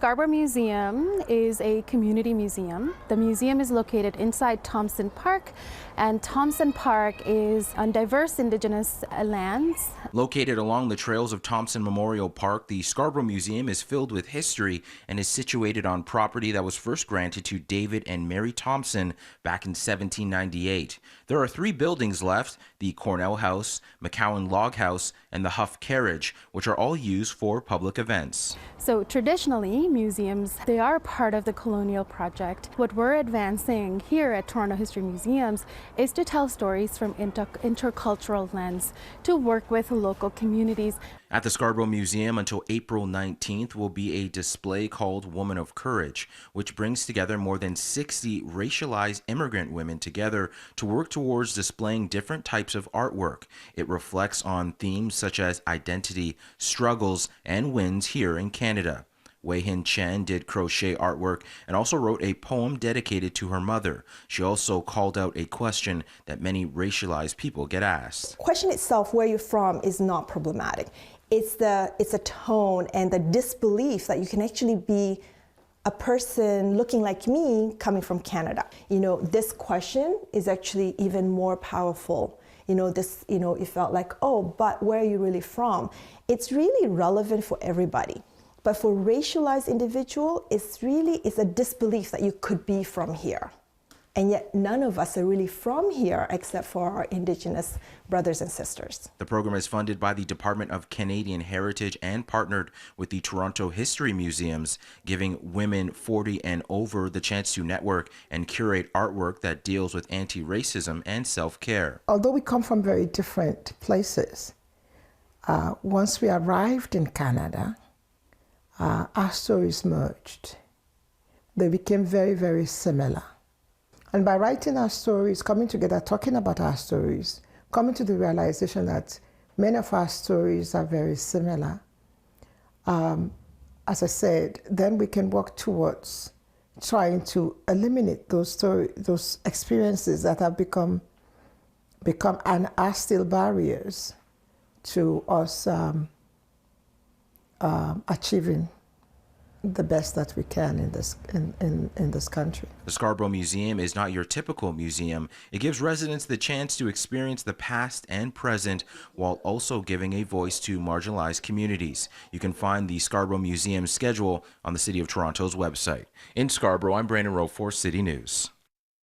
Scarborough Museum is a community museum. The museum is located inside Thomson Park, and Thomson Park is on diverse indigenous lands. Located along the trails of Thomson Memorial Park, the Scarborough Museum is filled with history and is situated on property that was first granted to David and Mary Thomson back in 1798. There are 3 buildings left: the Cornell House, McCowan Log House, and the Huff Carriage, which are all used for public events. So traditionally, museums, they are part of the colonial project. What we're advancing here at Toronto History Museums is to tell stories from intercultural lens, to work with local communities. At the Scarborough Museum until April 19th will be a display called Woman of Courage, which brings together more than 60 racialized immigrant women together to work towards displaying different types of artwork. It reflects on themes such as identity, struggles, and wins here in Canada. Wei Hin Chen did crochet artwork and also wrote a poem dedicated to her mother. She also called out a question that many racialized people get asked. The question itself, where you're from, is not problematic. It's a tone and the disbelief that you can actually be a person looking like me coming from Canada. This question is actually even more powerful. It felt like, oh, but where are you really from? It's really relevant for everybody. But for racialized individual, it's a disbelief that you could be from here. And yet none of us are really from here except for our Indigenous brothers and sisters. The program is funded by the Department of Canadian Heritage and partnered with the Toronto History Museums, giving women 40 and over the chance to network and curate artwork that deals with anti-racism and self-care. Although we come from very different places, once we arrived in Canada, our stories merged. They became very, very similar. And by writing our stories, coming together, talking about our stories, coming to the realization that many of our stories are very similar, as I said, then we can work towards trying to eliminate those experiences that have become and are still barriers to us achieving the best that we can in this country. The Scarborough Museum is not your typical museum. It gives residents the chance to experience the past and present while also giving a voice to marginalized communities. You can find the Scarborough Museum schedule on the City of Toronto's website. In Scarborough, I'm Rowe for City News.